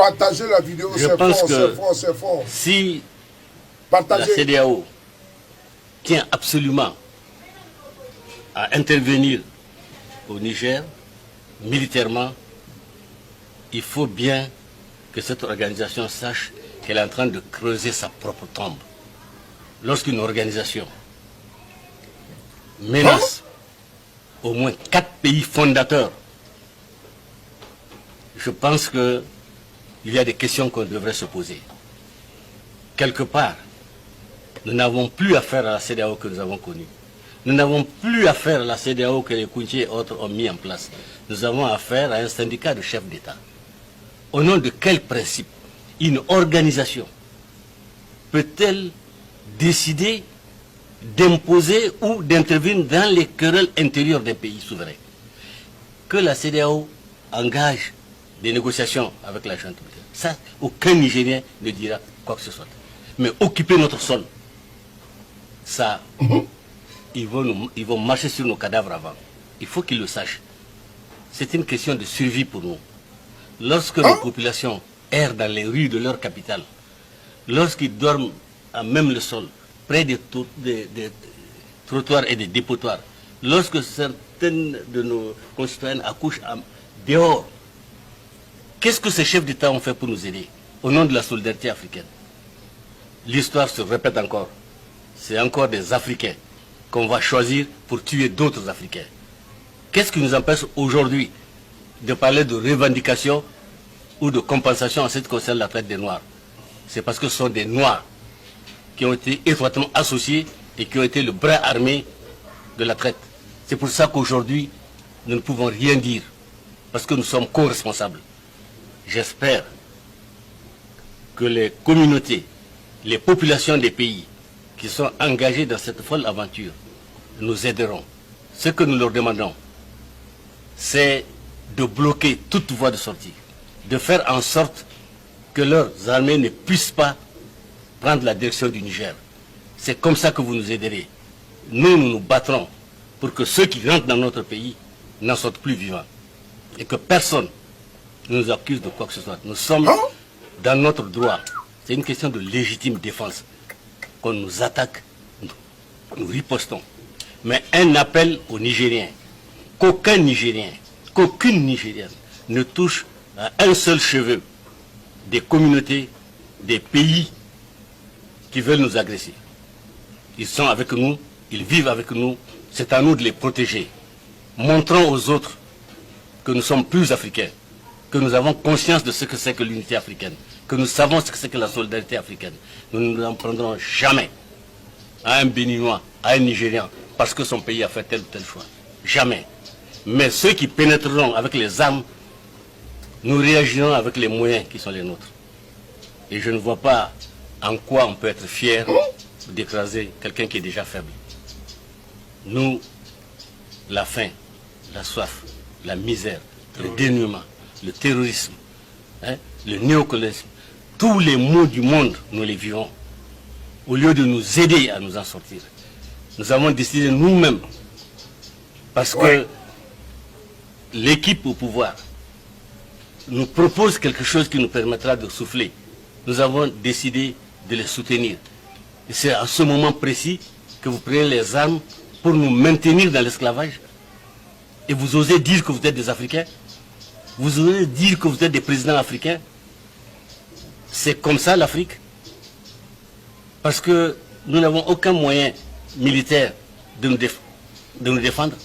Partagez la vidéo, Je c'est pense fort, que c'est fort, c'est fort. si Partagez. la CEDEAO tient absolument à intervenir au Niger, militairement, il faut bien que cette organisation sache qu'elle est en train de creuser sa propre tombe. Lorsqu'une organisation menace au moins 4 pays fondateurs, je pense qu'il y a des questions qu'on devrait se poser. Quelque part, nous n'avons plus affaire à la CEDEAO que nous avons connue. Nous n'avons plus affaire à la CEDEAO que les Kounti et autres ont mis en place. Nous avons affaire à un syndicat de chefs d'État. Au nom de quel principe une organisation peut-elle décider d'imposer ou d'intervenir dans les querelles intérieures d'un pays souverain? Que la CEDEAO engage des négociations avec la junte militaire, ça, aucun Nigérien ne dira quoi que ce soit. Mais occuper notre sol, ça, ils vont marcher sur nos cadavres avant. Il faut qu'ils le sachent. C'est une question de survie pour nous. Lorsque nos populations errent dans les rues de leur capitale, lorsqu'ils dorment à même le sol, près des trottoirs et des dépotoirs, lorsque certaines de nos concitoyens accouchent dehors, qu'est-ce que ces chefs d'État ont fait pour nous aider au nom de la solidarité africaine? L'histoire se répète encore. C'est encore des Africains qu'on va choisir pour tuer d'autres Africains. Qu'est-ce qui nous empêche aujourd'hui de parler de revendication ou de compensation en ce qui concerne la traite des Noirs? C'est parce que ce sont des Noirs qui ont été étroitement associés et qui ont été le bras armé de la traite. C'est pour ça qu'aujourd'hui, nous ne pouvons rien dire, parce que nous sommes co-responsables. J'espère que les communautés, les populations des pays qui sont engagés dans cette folle aventure nous aideront. Ce que nous leur demandons, c'est de bloquer toute voie de sortie, de faire en sorte que leurs armées ne puissent pas prendre la direction du Niger. C'est comme ça que vous nous aiderez. Nous nous battrons pour que ceux qui rentrent dans notre pays n'en sortent plus vivants. Et que personne ne nous accuse de quoi que ce soit. Nous sommes dans notre droit. C'est une question de légitime défense. Qu'on nous attaque, nous ripostons. Mais un appel aux Nigériens, qu'aucun Nigérien, qu'aucune Nigérienne ne touche à un seul cheveu des communautés, des pays qui veulent nous agresser. Ils sont avec nous, ils vivent avec nous, c'est à nous de les protéger. Montrons aux autres que nous sommes plus africains, que nous avons conscience de ce que c'est que l'unité africaine, que nous savons ce que c'est que la solidarité africaine. Nous ne nous en prendrons jamais à un Béninois, à un Nigérian, parce que son pays a fait tel ou tel choix. Jamais. Mais ceux qui pénétreront avec les armes, nous réagirons avec les moyens qui sont les nôtres. Et je ne vois pas en quoi on peut être fier d'écraser quelqu'un qui est déjà faible. Nous, la faim, la soif, la misère, le dénuement, le terrorisme, le néocolonialisme, tous les maux du monde, nous les vivons. Au lieu de nous aider à nous en sortir, nous avons décidé nous-mêmes, parce que l'équipe au pouvoir nous propose quelque chose qui nous permettra de souffler. Nous avons décidé de les soutenir. Et c'est à ce moment précis que vous prenez les armes pour nous maintenir dans l'esclavage. Et vous osez dire que vous êtes des Africains? Vous osez dire que vous êtes des présidents africains? C'est comme ça l'Afrique? Parce que nous n'avons aucun moyen militaire de nous défendre.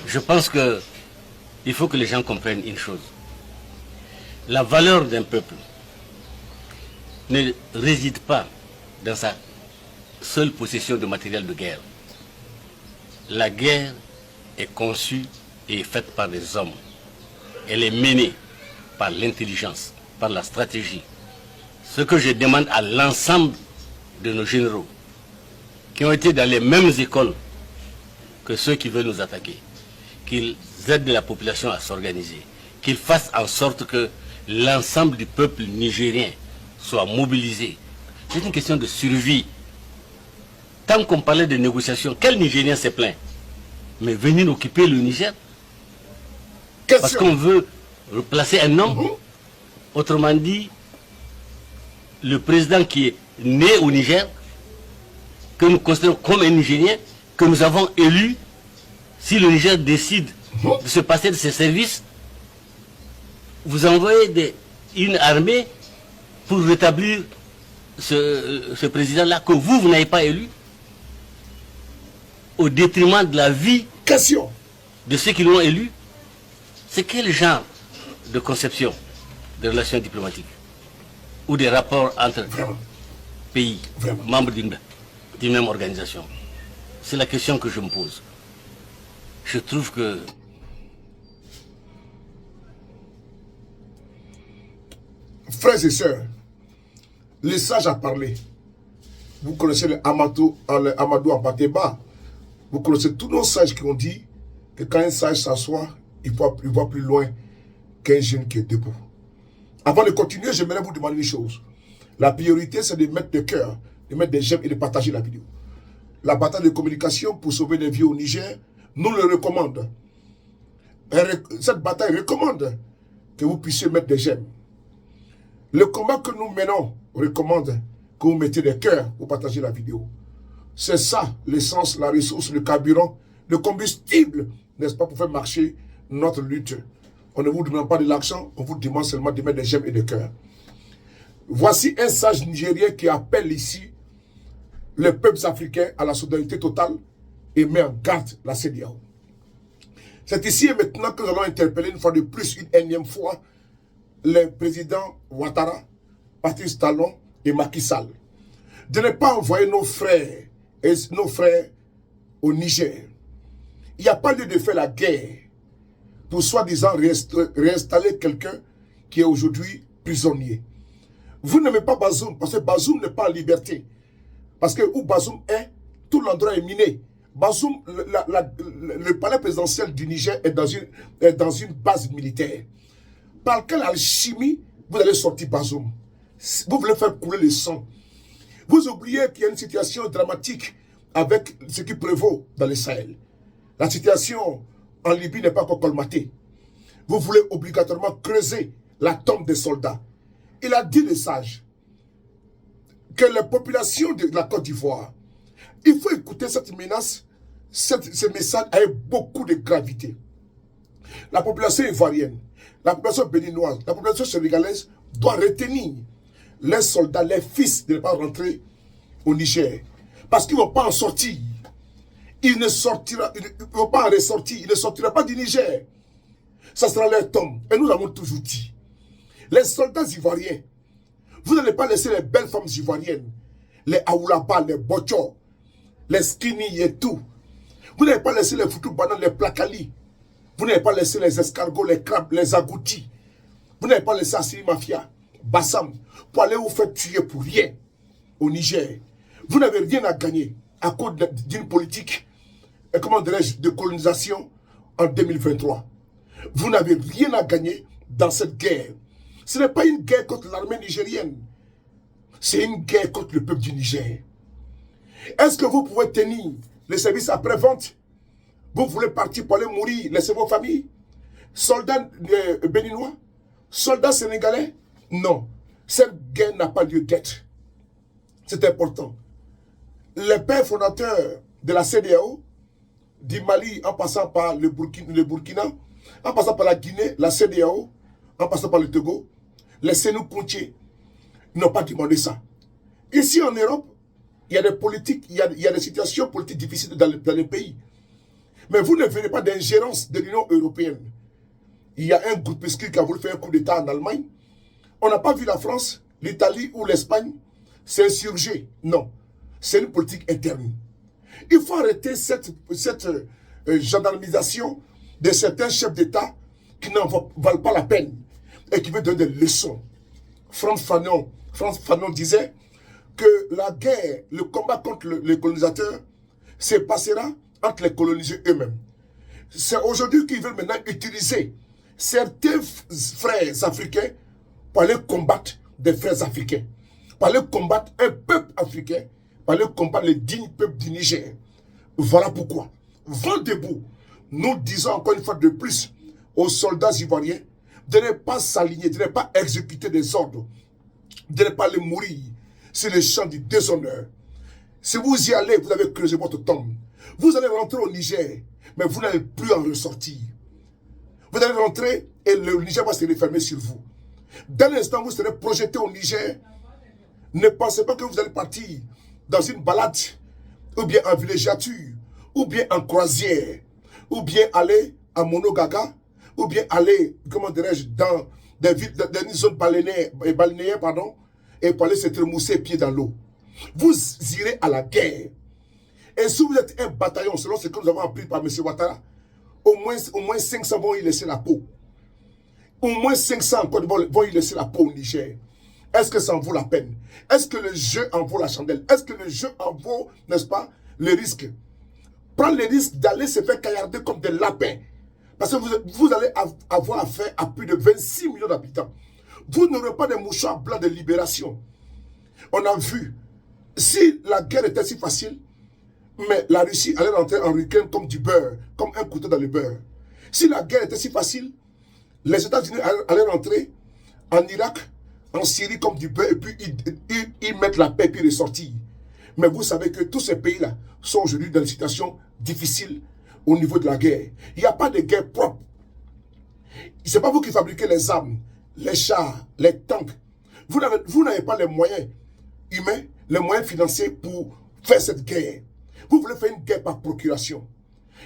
Je pense qu'il faut que les gens comprennent une chose. La valeur d'un peuple ne réside pas dans sa seule possession de matériel de guerre. La guerre est conçue et est faite par des hommes. Elle est menée par l'intelligence, par la stratégie. Ce que je demande à l'ensemble de nos généraux, qui ont été dans les mêmes écoles que ceux qui veulent nous attaquer, qu'ils aident la population à s'organiser, qu'ils fassent en sorte que l'ensemble du peuple nigérien soit mobilisé. C'est une question de survie. Tant qu'on parlait de négociations, quel Nigérien s'est plaint? Mais venir occuper le Niger parce qu'on veut replacer un nom, Autrement dit, le président qui est né au Niger, que nous considérons comme un Nigérien, que nous avons élu, si le Niger décide de se passer de ses services, vous envoyez une armée pour rétablir ce président-là que vous n'avez pas élu, au détriment de la vie Question. de ceux qui l'ont élu. C'est quel genre de conception de relations diplomatiques ou des rapports entre pays, membres d'une même organisation? C'est la question que je me pose. Je trouve que... Frères et sœurs, les sages a parlé. Vous connaissez le Amadou Ampateba. Vous connaissez tous nos sages qui ont dit que quand un sage s'assoit, il voit plus loin qu'un jeune qui est debout. Avant de continuer, j'aimerais vous demander une chose. La priorité, c'est de mettre des cœurs, de mettre des j'aime et de partager la vidéo. La bataille de communication pour sauver des vies au Niger nous le recommande. Cette bataille recommande que vous puissiez mettre des j'aime. Le combat que nous menons recommande que vous mettez des cœurs pour partager la vidéo. C'est ça l'essence, la ressource, le carburant, le combustible, n'est-ce pas, pour faire marcher notre lutte. On ne vous demande pas de l'argent, on vous demande seulement de mettre des j'aime et des cœurs. Voici un sage nigérien qui appelle ici les peuples africains à la solidarité totale et met en garde la CEDEAO. C'est ici et maintenant que nous allons interpeller une fois de plus, une énième fois, les présidents Ouattara, Patrice Talon et Macky Sall, de ne pas envoyer nos frères au Niger. Il n'y a pas lieu de faire la guerre pour soi-disant réinstaller quelqu'un qui est aujourd'hui prisonnier. Vous n'aimez pas Bazoum parce que Bazoum n'est pas en liberté. Parce que où Bazoum est, tout l'endroit est miné. Bazoum, le palais présidentiel du Niger est dans une base militaire. Par quelle alchimie vous allez sortir Bazoum? Vous voulez faire couler le sang. Vous oubliez qu'il y a une situation dramatique avec ce qui prévaut dans le Sahel. La situation en Libye n'est pas encore colmatée. Vous voulez obligatoirement creuser la tombe des soldats. Il a dit, les sages, que la population de la Côte d'Ivoire, il faut écouter cette menace, ce message avec beaucoup de gravité. La population ivoirienne, la population béninoise, la population sénégalaise doit retenir les soldats, les fils de ne pas rentrer au Niger. Parce qu'ils ne vont pas en sortir. Ils ne vont pas en ressortir. Ils ne sortiront pas du Niger. Ça sera leur tombe. Et nous l'avons toujours dit. Les soldats ivoiriens, vous n'allez pas laisser les belles femmes ivoiriennes, les Aoulaba, les Bocho, les Skinny et tout. Vous n'allez pas laisser les Foutou Bananes, les Plakali. Vous n'allez pas laisser les escargots, les crabes, les agoutis. Vous n'allez pas laisser Assiri Mafia, Bassam, pour aller vous faire tuer pour rien au Niger. Vous n'avez rien à gagner à cause d'une politique, comment dirais-je, de colonisation en 2023. Vous n'avez rien à gagner dans cette guerre. Ce n'est pas une guerre contre l'armée nigérienne. C'est une guerre contre le peuple du Niger. Est-ce que vous pouvez tenir les services après-vente? Vous voulez partir pour aller mourir, laissez vos familles? Soldats béninois? Soldats sénégalais? Non. Cette guerre n'a pas lieu d'être. C'est important. Les pères fondateurs de la CEDEAO, du Mali en passant par le Burkina, en passant par la Guinée, la CEDEAO, en passant par le Togo, les Sénou-Koutié n'ont pas demandé ça. Ici en Europe, il y a des politiques, il y a des situations politiques difficiles dans les pays. Mais vous ne venez pas d'ingérence de l'Union européenne. Il y a un groupuscule qui a voulu faire un coup d'État en Allemagne. On n'a pas vu la France, l'Italie ou l'Espagne s'insurger. Non, c'est une politique interne. Il faut arrêter cette gendarmisation de certains chefs d'État qui n'en valent pas la peine et qui veulent donner des leçons. Frantz Fanon disait que la guerre, le combat contre les colonisateurs, se passera entre les colonisés eux-mêmes. C'est aujourd'hui qu'ils veulent maintenant utiliser certains frères africains pour aller combattre des frères africains, pour aller combattre un peuple africain, pour aller combattre le digne peuple du Niger. Voilà pourquoi, vent debout, nous disons encore une fois de plus aux soldats ivoiriens, de ne pas s'aligner, de ne pas exécuter des ordres, de ne pas les mourir sur le champ du déshonneur. Si vous y allez, vous avez creusé votre tombe. Vous allez rentrer au Niger, mais vous n'allez plus en ressortir. Vous allez rentrer et le Niger va se refermer sur vous. Dès l'instant où vous serez projeté au Niger, ne pensez pas que vous allez partir dans une balade, ou bien en villégiature, ou bien en croisière, ou bien aller à Monogaga, ou bien aller, comment dirais-je, dans des villes, dans une zone balnéaire, pardon, et pour aller se tremousser pieds dans l'eau. Vous irez à la guerre. Et si vous êtes un bataillon, selon ce que nous avons appris par M. Ouattara, au moins 500 vont y laisser la peau. Au moins 500 encore vont y laisser la peau au Niger. Est-ce que ça en vaut la peine? Est-ce que le jeu en vaut la chandelle? Est-ce que le jeu en vaut, n'est-ce pas, le risque? Prendre le risque d'aller se faire caillarder comme des lapins. Parce que vous allez avoir affaire à plus de 26 millions d'habitants. Vous n'aurez pas de mouchoirs blancs de libération. On a vu, si la guerre était si facile, mais la Russie allait rentrer en Ukraine comme du beurre, comme un couteau dans le beurre. Si la guerre était si facile, les États-Unis allaient rentrer en Irak, en Syrie comme du beurre, et puis ils mettent la paix et puis ressortir. Mais vous savez que tous ces pays-là sont aujourd'hui dans une situation difficile au niveau de la guerre. Il n'y a pas de guerre propre. Ce n'est pas vous qui fabriquez les armes, les chars, les tanks. Vous n'avez pas les moyens humains, les moyens financiers pour faire cette guerre. Vous voulez faire une guerre par procuration.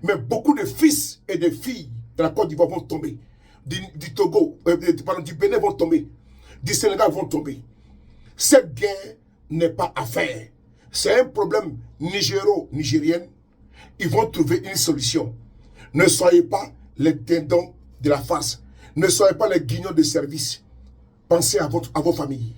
Mais beaucoup de fils et de filles de la Côte d'Ivoire vont tomber. Du Togo, du Bénin vont tomber. Du Sénégal vont tomber. Cette guerre n'est pas à faire. C'est un problème nigéro-nigérien. Ils vont trouver une solution. Ne soyez pas les dindons de la farce. Ne soyez pas les guignons de service. Pensez à vos familles.